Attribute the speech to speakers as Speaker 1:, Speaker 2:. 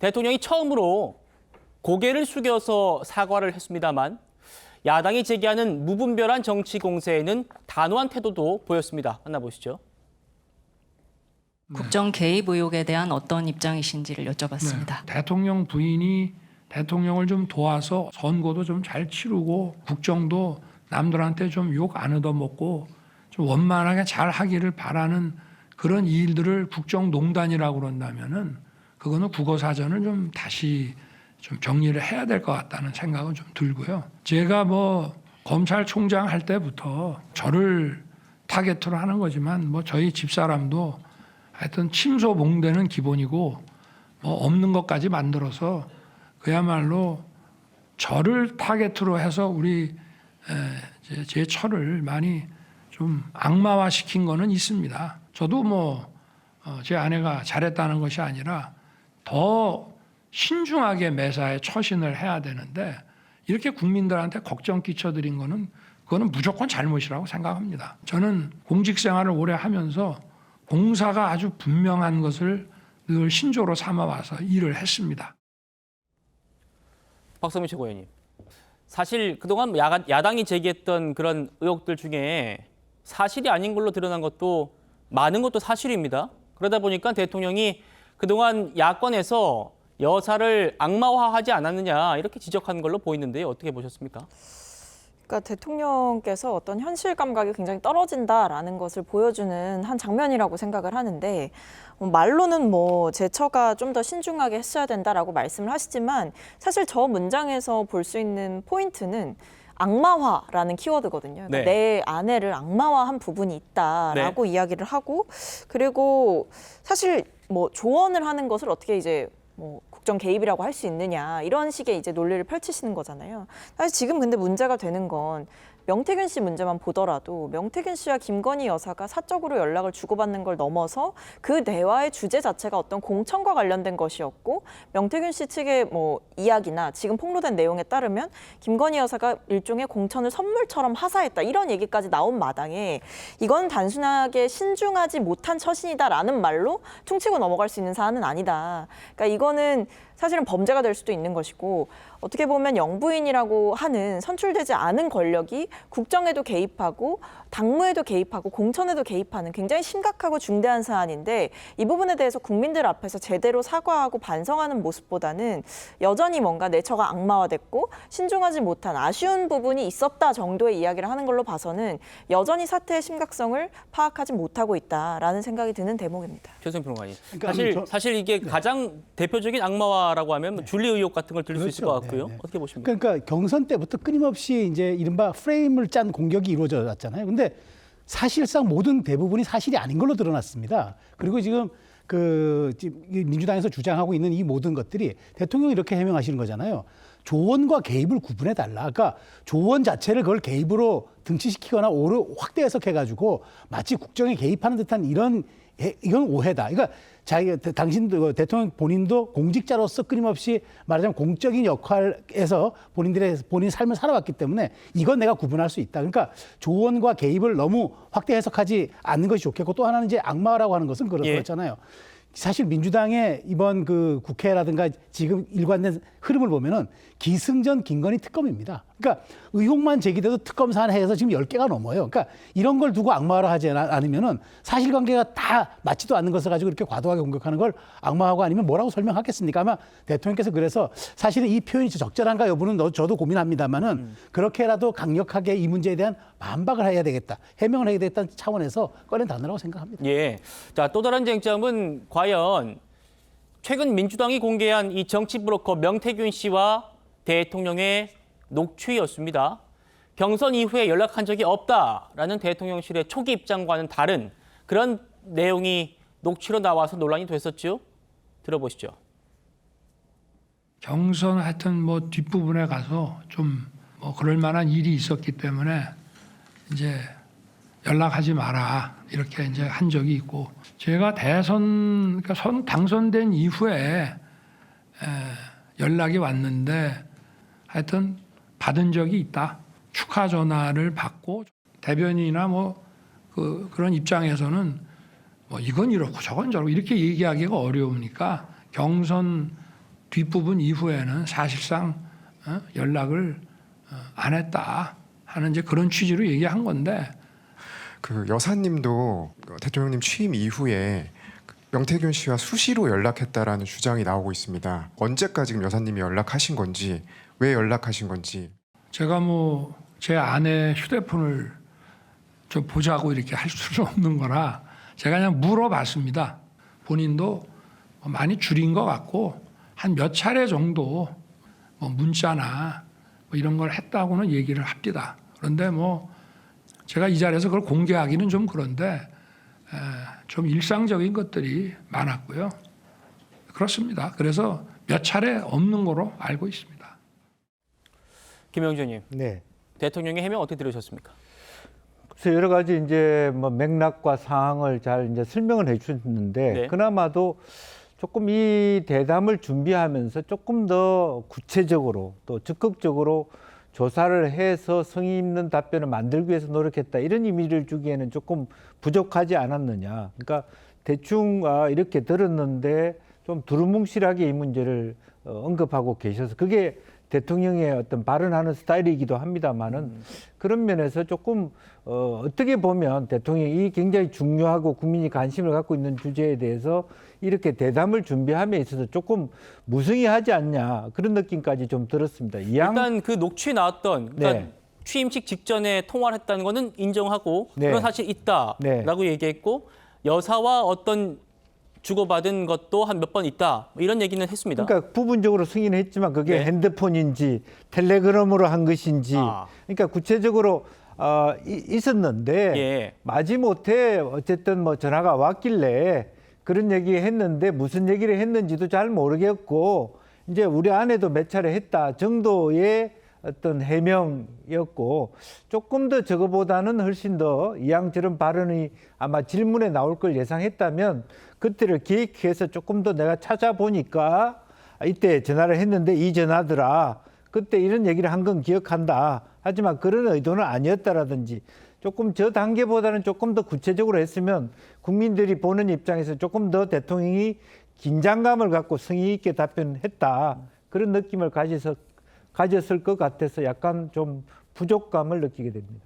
Speaker 1: 대통령이 처음으로 고개를 숙여서 사과를 했습니다만 야당이 제기하는 무분별한 정치 공세에는 단호한 태도도 보였습니다. 만나보시죠.
Speaker 2: 국정 개입 의혹에 대한 어떤 입장이신지를 여쭤봤습니다.
Speaker 3: 대통령 부인이 대통령을 좀 도와서 선거도 좀 잘 치르고 국정도 남들한테 좀 욕 안 얻어먹고 좀 원만하게 잘 하기를 바라는 그런 일들을 국정농단이라고 그런다면은 그거는 국어사전을 좀 다시 좀 정리를 해야 될 것 같다는 생각은 좀 들고요. 제가 뭐 검찰총장 할 때부터 저를 타겟으로 하는 거지만 뭐 저희 집사람도 하여튼 침소봉대는 기본이고 뭐 없는 것까지 만들어서 그야말로 저를 타겟으로 해서 우리 제 처를 많이 좀 악마화시킨 거는 있습니다. 저도 뭐 제 아내가 잘했다는 것이 아니라 더 신중하게 매사에 처신을 해야 되는데 이렇게 국민들한테 걱정 끼쳐드린 거는 그거는 무조건 잘못이라고 생각합니다. 저는 공직 생활을 오래 하면서 공사가 아주 분명한 것을 늘 신조로 삼아와서 일을 했습니다.
Speaker 1: 박성민 최고위원님. 사실 그동안 야당이 제기했던 그런 의혹들 중에 사실이 아닌 걸로 드러난 것도 많은 것도 사실입니다. 그러다 보니까 대통령이 그동안 야권에서 여사를 악마화하지 않았느냐 이렇게 지적한 걸로 보이는데요. 어떻게 보셨습니까?
Speaker 4: 그러니까 대통령께서 어떤 현실 감각이 굉장히 떨어진다라는 것을 보여주는 한 장면이라고 생각을 하는데 말로는 뭐 제 처가 좀 더 신중하게 했어야 된다라고 말씀을 하시지만 사실 저 문장에서 볼 수 있는 포인트는 악마화라는 키워드거든요. 그러니까
Speaker 1: 네.
Speaker 4: 내 아내를 악마화한 부분이 있다라고 이야기를 하고 그리고 사실 뭐 조언을 하는 것을 어떻게 이제 뭐 국정 개입이라고 할 수 있느냐 이런 식의 이제 논리를 펼치시는 거잖아요. 사실 지금 근데 문제가 되는 건 명태균 씨 문제만 보더라도 명태균 씨와 김건희 여사가 사적으로 연락을 주고받는 걸 넘어서 그 대화의 주제 자체가 어떤 공천과 관련된 것이었고 명태균 씨 측의 뭐 이야기나 지금 폭로된 내용에 따르면 김건희 여사가 일종의 공천을 선물처럼 하사했다 이런 얘기까지 나온 마당에 이건 단순하게 신중하지 못한 처신이다라는 말로 퉁치고 넘어갈 수 있는 사안은 아니다. 그러니까 이거는 사실은 범죄가 될 수도 있는 것이고 어떻게 보면 영부인이라고 하는 선출되지 않은 권력이 국정에도 개입하고 당무에도 개입하고 공천에도 개입하는 굉장히 심각하고 중대한 사안인데 이 부분에 대해서 국민들 앞에서 제대로 사과하고 반성하는 모습보다는 여전히 뭔가 내 처가 악마화됐고 신중하지 못한 아쉬운 부분이 있었다 정도의 이야기를 하는 걸로 봐서는 여전히 사태의 심각성을 파악하지 못하고 있다라는 생각이 드는 대목입니다.
Speaker 1: 최승 평론가님.
Speaker 5: 그러니까
Speaker 1: 사실 이게 가장 대표적인 악마화라고 하면 뭐 준리 의혹 같은 걸 들을 수 있을 것 같고요.
Speaker 5: 네.
Speaker 1: 어떻게 보십니까?
Speaker 5: 그러니까 경선 때부터 끊임없이 이제 이른바 프레임을 짠 공격이 이루어져 왔잖아요. 근데 사실상 모든 대부분이 사실이 아닌 걸로 드러났습니다. 그리고 지금 지금 민주당에서 주장하고 있는 이 모든 것들이 대통령이 이렇게 해명하시는 거잖아요. 조언과 개입을 구분해 달라. 그러니까 조언 자체를 그걸 개입으로 등치시키거나 확대 해석해가지고 마치 국정에 개입하는 듯한 이건 오해다. 그러니까 당신도 대통령 본인도 공직자로서 끊임없이 말하자면 공적인 역할에서 본인 삶을 살아왔기 때문에 이건 내가 구분할 수 있다. 그러니까 조언과 개입을 너무 확대 해석하지 않는 것이 좋겠고 또 하나는 이제 악마라고 하는 것은 그렇잖아요. 사실 민주당의 이번 그 국회라든가 지금 일관된 흐름을 보면은 기승전 김건희 특검입니다. 그러니까 의혹만 제기돼도 특검 사안해서 지금 10개가 넘어요. 그러니까 이런 걸 두고 악마화를 하지 않으면은 사실관계가 다 맞지도 않는 것을 가지고 이렇게 과도하게 공격하는 걸 악마화고 아니면 뭐라고 설명하겠습니까? 아마 대통령께서 그래서 사실은 이 표현이 적절한가 여부는 저도 고민합니다만은 그렇게라도 강력하게 이 문제에 대한 반박을 해야 되겠다. 해명을 해야 되겠다는 차원에서 꺼낸 단어라고 생각합니다.
Speaker 1: 예. 자, 또 다른 쟁점은 과연 최근 민주당이 공개한 이 정치 브로커 명태균 씨와 대통령의 녹취였습니다. 경선 이후에 연락한 적이 없다라는 대통령실의 초기 입장과는 다른 그런 내용이 녹취로 나와서 논란이 됐었죠. 들어보시죠.
Speaker 3: 경선 하여튼 뭐 뒷부분에 가서 좀 뭐 그럴 만한 일이 있었기 때문에 이제 연락하지 마라 이렇게 이제 한 적이 있고 제가 그러니까 당선된 이후에 연락이 왔는데 하여튼 받은 적이 있다. 축하 전화를 받고 대변인이나 뭐 그런 입장에서는 뭐 이건 이렇고 저건 저렇고 이렇게 얘기하기가 어려우니까 경선 뒷부분 이후에는 사실상 연락을 안 했다 하는 이제 그런 취지로 얘기한 건데
Speaker 6: 그 여사님도 대통령님 취임 이후에 명태균 씨와 수시로 연락했다라는 주장이 나오고 있습니다. 언제까지 지금 여사님이 연락하신 건지, 왜 연락하신 건지.
Speaker 3: 제가 뭐 제 아내 휴대폰을 좀 보자고 이렇게 할 수는 없는 거라 제가 그냥 물어봤습니다. 본인도 많이 줄인 것 같고 한 몇 차례 정도 뭐 문자나 뭐 이런 걸 했다고는 얘기를 합니다. 그런데 뭐 제가 이 자리에서 그걸 공개하기는 좀 그런데 좀 일상적인 것들이 많았고요. 그렇습니다. 그래서 몇 차례 없는 거로 알고 있습니다.
Speaker 1: 김영준님,
Speaker 7: 네.
Speaker 1: 대통령의 해명 어떻게 들으셨습니까?
Speaker 7: 그래서 여러 가지 이제 뭐 맥락과 상황을 잘 이제 설명을 해주셨는데
Speaker 1: 네.
Speaker 7: 그나마도 조금 이 대담을 준비하면서 조금 더 구체적으로 또 적극적으로 조사를 해서 성의 있는 답변을 만들기 위해서 노력했다 이런 의미를 주기에는 조금 부족하지 않았느냐. 그러니까 대충 이렇게 들었는데 좀 두루뭉실하게 이 문제를 언급하고 계셔서 그게 대통령의 어떤 발언하는 스타일이기도 합니다만은 그런 면에서 조금 어떻게 보면 대통령이 굉장히 중요하고 국민이 관심을 갖고 있는 주제에 대해서 이렇게 대담을 준비함에 있어서 조금 무성의하지 않냐 그런 느낌까지 좀 들었습니다.
Speaker 1: 일단 그 녹취에 나왔던 그러니까
Speaker 7: 네.
Speaker 1: 취임식 직전에 통화를 했다는 거는 인정하고
Speaker 7: 네.
Speaker 1: 그런 사실이 있다라고 얘기했고 여사와 어떤 주고받은 것도 한 몇 번 있다 이런 얘기는 했습니다.
Speaker 7: 그러니까 부분적으로 승인을 했지만 그게
Speaker 1: 네.
Speaker 7: 핸드폰인지 텔레그램으로 한 것인지 그러니까 구체적으로 있었는데
Speaker 1: 예.
Speaker 7: 마지못해 어쨌든 뭐 전화가 왔길래 그런 얘기 했는데 무슨 얘기를 했는지도 잘 모르겠고 이제 우리 아내도 몇 차례 했다 정도의 어떤 해명이었고 조금 더 저거보다는 훨씬 더 이왕저런 발언이 아마 질문에 나올 걸 예상했다면 그때를 기획해서 조금 더 내가 찾아보니까 이때 전화를 했는데 이 전화더라. 그때 이런 얘기를 한 건 기억한다. 하지만 그런 의도는 아니었다라든지 조금 저 단계보다는 조금 더 구체적으로 했으면 국민들이 보는 입장에서 조금 더 대통령이 긴장감을 갖고 성의 있게 답변했다. 그런 느낌을 가졌을 것 같아서 약간 좀 부족감을 느끼게 됩니다.